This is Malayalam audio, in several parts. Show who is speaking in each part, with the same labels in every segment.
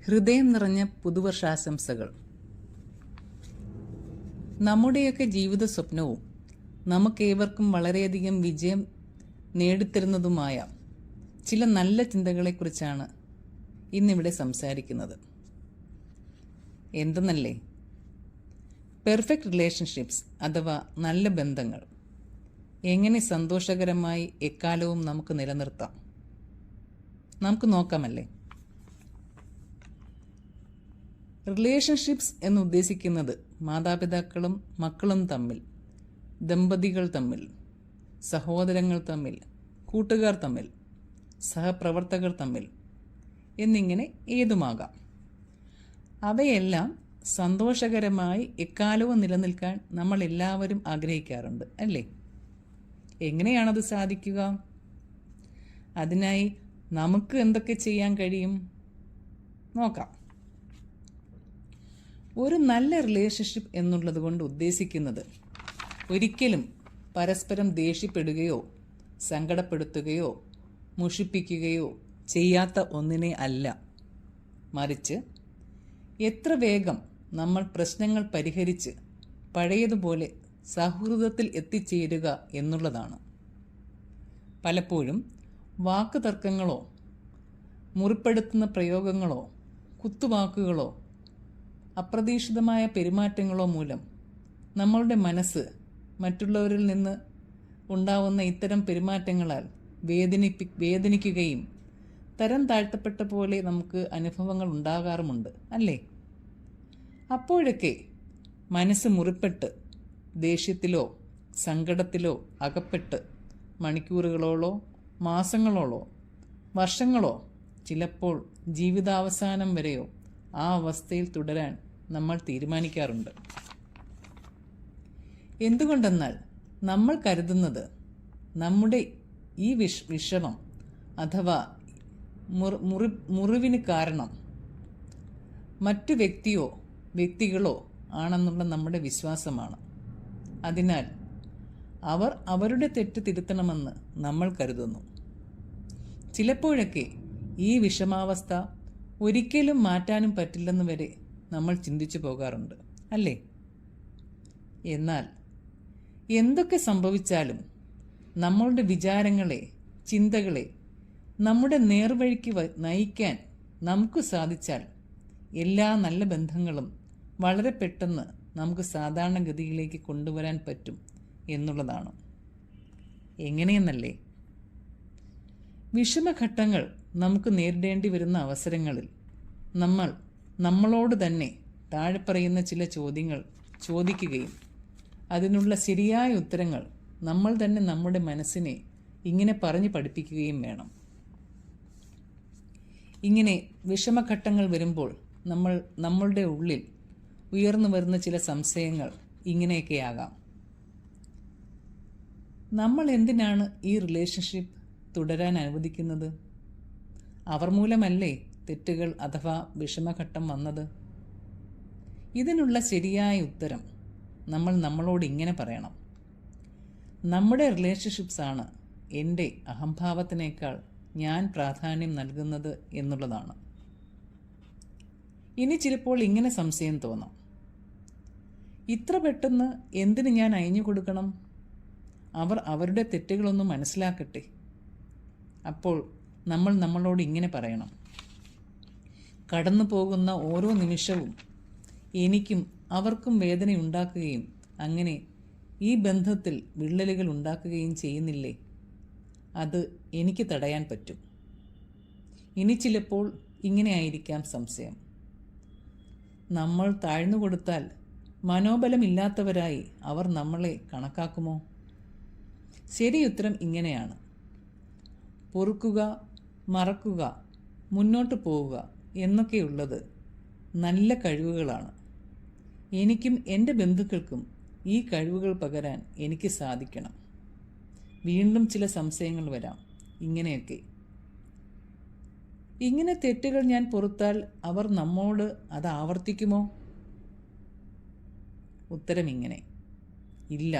Speaker 1: ഹൃദയം നിറഞ്ഞ പുതുവർഷാശംസകൾ. നമ്മുടെയൊക്കെ ജീവിത സ്വപ്നവും നമുക്കേവർക്കും വളരെയധികം വിജയം നേടിത്തരുന്നതുമായ ചില നല്ല ചിന്തകളെക്കുറിച്ചാണ് ഇന്നിവിടെ സംസാരിക്കുന്നത്. എന്തെന്നല്ലേ, പെർഫെക്റ്റ് റിലേഷൻഷിപ്സ് അഥവാ നല്ല ബന്ധങ്ങൾ എങ്ങനെ സന്തോഷകരമായി എക്കാലവും നമുക്ക് നിലനിർത്താം, നമുക്ക് നോക്കാമല്ലേ. റിലേഷൻഷിപ്സ് എന്ന് ഉദ്ദേശിക്കുന്നത് മാതാപിതാക്കളും മക്കളും തമ്മിൽ, ദമ്പതികൾ തമ്മിൽ, സഹോദരങ്ങൾ തമ്മിൽ, കൂട്ടുകാർ തമ്മിൽ, സഹപ്രവർത്തകർ തമ്മിൽ എന്നിങ്ങനെ ഏതുമാകാം. അവയെല്ലാം സന്തോഷകരമായി എക്കാലവും നിലനിൽക്കാൻ നമ്മൾ എല്ലാവരും ആഗ്രഹിക്കാറുണ്ട്, അല്ലേ? എങ്ങനെയാണത് സാധിക്കുക? അതിനായി നമുക്ക് എന്തൊക്കെ ചെയ്യാൻ കഴിയും നോക്കാം. ഒരു നല്ല റിലേഷൻഷിപ്പ് എന്നുള്ളത് കൊണ്ട് ഉദ്ദേശിക്കുന്നത് ഒരിക്കലും പരസ്പരം ദേഷ്യപ്പെടുകയോ സങ്കടപ്പെടുത്തുകയോ മുഷിപ്പിക്കുകയോ ചെയ്യാത്ത ഒന്നിനെ അല്ല, മറിച്ച് എത്ര വേഗം നമ്മൾ പ്രശ്നങ്ങൾ പരിഹരിച്ച് പഴയതുപോലെ സൗഹൃദത്തിൽ എത്തിച്ചേരുക എന്നുള്ളതാണ്. പലപ്പോഴും വാക്ക് തർക്കങ്ങളോ മുറിപ്പെടുത്തുന്ന പ്രയോഗങ്ങളോ കുത്തുവാക്കുകളോ അപ്രതീക്ഷിതമായ പെരുമാറ്റങ്ങളോ മൂലം നമ്മളുടെ മനസ്സ് മറ്റുള്ളവരിൽ നിന്ന് ഉണ്ടാവുന്ന ഇത്തരം പെരുമാറ്റങ്ങളാൽ വേദനിക്കുകയും തരം താഴ്ത്തപ്പെട്ട പോലെ നമുക്ക് അനുഭവങ്ങൾ ഉണ്ടാകാറുമുണ്ട്, അല്ലേ? അപ്പോഴൊക്കെ മനസ്സ് മുറിപ്പെട്ട് ദേഷ്യത്തിലോ സങ്കടത്തിലോ അകപ്പെട്ട് മണിക്കൂറുകളോളോ മാസങ്ങളോളോ വർഷങ്ങളോ ചിലപ്പോൾ ജീവിതാവസാനം വരെയോ ആ അവസ്ഥയിൽ തുടരാൻ നമ്മൾ തീരുമാനിക്കാറുണ്ട്. എന്തുകൊണ്ടെന്നാൽ നമ്മൾ കരുതുന്നത് നമ്മുടെ ഈ വിഷമം അഥവാ മുറിവിന് കാരണം മറ്റു വ്യക്തികളോ ആണെന്നുള്ള നമ്മുടെ വിശ്വാസമാണ്. അതിനാൽ അവർ അവരുടെ തെറ്റ് തിരുത്തണമെന്ന് നമ്മൾ കരുതുന്നു. ചിലപ്പോഴൊക്കെ ഈ വിഷമാവസ്ഥ ഒരിക്കലും മാറ്റാനും പറ്റില്ലെന്ന് വരെ നമ്മൾ ചിന്തിച്ചു പോകാറുണ്ട്, അല്ലേ? എന്നാൽ എന്തൊക്കെ സംഭവിച്ചാലും നമ്മളുടെ വിചാരങ്ങളെ, ചിന്തകളെ നമ്മുടെ നേർവഴിക്ക് നയിക്കാൻ നമുക്ക് സാധിച്ചാൽ എല്ലാ നല്ല ബന്ധങ്ങളും വളരെ പെട്ടെന്ന് നമുക്ക് സാധാരണഗതിയിലേക്ക് കൊണ്ടുവരാൻ പറ്റും എന്നുള്ളതാണ്. എങ്ങനെയെന്നല്ലേ, വിഷമഘട്ടങ്ങൾ നമുക്ക് നേരിടേണ്ടി വരുന്ന അവസരങ്ങളിൽ നമ്മൾ നമ്മളോട് തന്നെ താഴെ പറയുന്ന ചില ചോദ്യങ്ങൾ ചോദിക്കുകയും അതിനുള്ള ശരിയായ ഉത്തരങ്ങൾ നമ്മൾ തന്നെ നമ്മുടെ മനസ്സിനെ ഇങ്ങനെ പറഞ്ഞു പഠിപ്പിക്കുകയും വേണം. ഇങ്ങനെ വിഷമഘട്ടങ്ങൾ വരുമ്പോൾ നമ്മളുടെ ഉള്ളിൽ ഉയർന്നു വരുന്ന ചില സംശയങ്ങൾ ഇങ്ങനെയൊക്കെയാകാം. നമ്മൾ എന്തിനാണ് ഈ റിലേഷൻഷിപ്പ് തുടരാൻ അനുവദിക്കുന്നത്? അവർ മൂലമല്ലേ തെറ്റുകൾ അഥവാ വിഷമഘട്ടം വന്നത്? ഇതിനുള്ള ശരിയായ ഉത്തരം നമ്മൾ നമ്മളോട് ഇങ്ങനെ പറയണം: നമ്മുടെ റിലേഷൻഷിപ്സാണ് എൻ്റെ അഹംഭാവത്തിനേക്കാൾ ഞാൻ പ്രാധാന്യം നൽകുന്നത് എന്നുള്ളതാണ്. ഇനി ചിലപ്പോൾ ഇങ്ങനെ സംശയം തോന്നാം: ഇത്ര പെട്ടെന്ന് എന്തിന് ഞാൻ അയഞ്ഞു കൊടുക്കണം? അവർ അവരുടെ തെറ്റുകളൊന്നും മനസ്സിലാക്കട്ടെ. അപ്പോൾ നമ്മൾ നമ്മളോട് ഇങ്ങനെ പറയണം: കടന്നു പോകുന്ന ഓരോ നിമിഷവും എനിക്കും അവർക്കും വേദനയുണ്ടാക്കുകയും അങ്ങനെ ഈ ബന്ധത്തിൽ വിള്ളലുകൾ ഉണ്ടാക്കുകയും ചെയ്യുന്നില്ലേ? അത് എനിക്ക് തടയാൻ പറ്റും. ഇനി ചിലപ്പോൾ ഇങ്ങനെ ആയിരിക്കാം സംശയം: നമ്മൾ താഴ്ന്നു കൊടുത്താൽ മനോബലമില്ലാത്തവരായി അവർ നമ്മളെ കണക്കാക്കുമോ? ശരിയുത്തരം ഇങ്ങനെയാണ്: പൊറുക്കുക, മറക്കുക, മുന്നോട്ട് പോവുക എന്നൊക്കെയുള്ളത് നല്ല കഴിവുകളാണ്. എനിക്കും എൻ്റെ ബന്ധുക്കൾക്കും ഈ കഴിവുകൾ പകരാൻ എനിക്ക് സാധിക്കണം. വീണ്ടും ചില സംശയങ്ങൾ വരാം. ഇങ്ങനെയൊക്കെ: ഇങ്ങനെ തെറ്റുകൾ ഞാൻ പൊറുത്താൽ അവർ നമ്മോട് അത് ആവർത്തിക്കുമോ? ഉത്തരം ഇങ്ങനെ: ഇല്ല.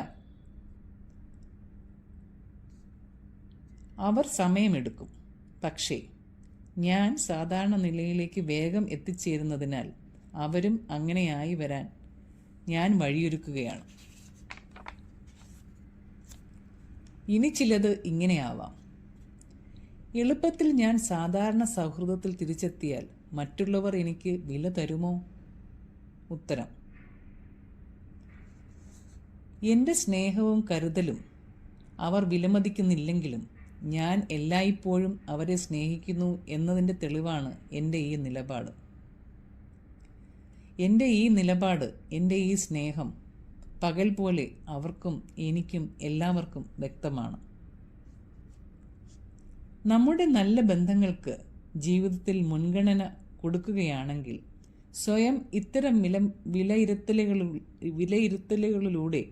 Speaker 1: അവർ സമയമെടുക്കും. പക്ഷേ ഞാൻ സാധാരണ നിലയിലേക്ക് വേഗം എത്തിച്ചേരുന്നതിനാൽ അവരും അങ്ങനെയായി വരാൻ ഞാൻ വഴിയൊരുക്കുകയാണ്. ഇനി ചിലത് ഇങ്ങനെയാവാം. എളുപ്പത്തിൽ ഞാൻ സാധാരണ സൗഹൃദത്തിൽ തിരിച്ചെത്തിയാൽ മറ്റുള്ളവർ എനിക്ക് വില തരുമോ? ഉത്തരം: എൻ്റെ സ്നേഹവും കരുതലും അവർ വിലമതിക്കുന്നില്ലെങ്കിലും ഞാൻ എല്ലായ്പ്പോഴും അവരെ സ്നേഹിക്കുന്നു എന്നതിൻ്റെ തെളിവാണ് എൻ്റെ ഈ നിലപാട്. എൻ്റെ ഈ നിലപാട്, എൻ്റെ ഈ സ്നേഹം പകൽ പോലെ അവർക്കും എനിക്കും എല്ലാവർക്കും വ്യക്തമാണ്. നമ്മുടെ നല്ല ബന്ധങ്ങൾക്ക് ജീവിതത്തിൽ മുൻഗണന കൊടുക്കുകയാണെങ്കിൽ സ്വയം ഇത്തരം വിലയിരുത്തലുകളിലൂടെ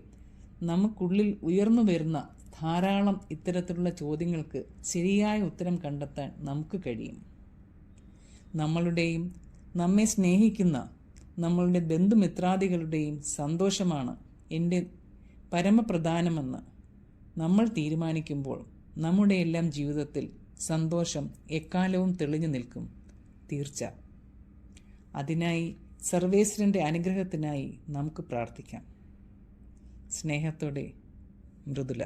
Speaker 1: നമുക്കുള്ളിൽ ഉയർന്നു വരുന്ന ധാരാളം ഇത്തരത്തിലുള്ള ചോദ്യങ്ങൾക്ക് ശരിയായ ഉത്തരം കണ്ടെത്താൻ നമുക്ക് കഴിയും. നമ്മളുടെയും നമ്മെ സ്നേഹിക്കുന്ന നമ്മളുടെ ബന്ധുമിത്രാദികളുടെയും സന്തോഷമാണ് എൻ്റെ പരമപ്രധാനമെന്ന് നമ്മൾ തീരുമാനിക്കുമ്പോൾ നമ്മുടെ എല്ലാം ജീവിതത്തിൽ സന്തോഷം എക്കാലവും തെളിഞ്ഞു നിൽക്കും. തീർച്ച. അതിനായി സർവേശ്വരൻ്റെ അനുഗ്രഹത്തിനായി നമുക്ക് പ്രാർത്ഥിക്കാം. സ്നേഹത്തോടെ, മൃദുല.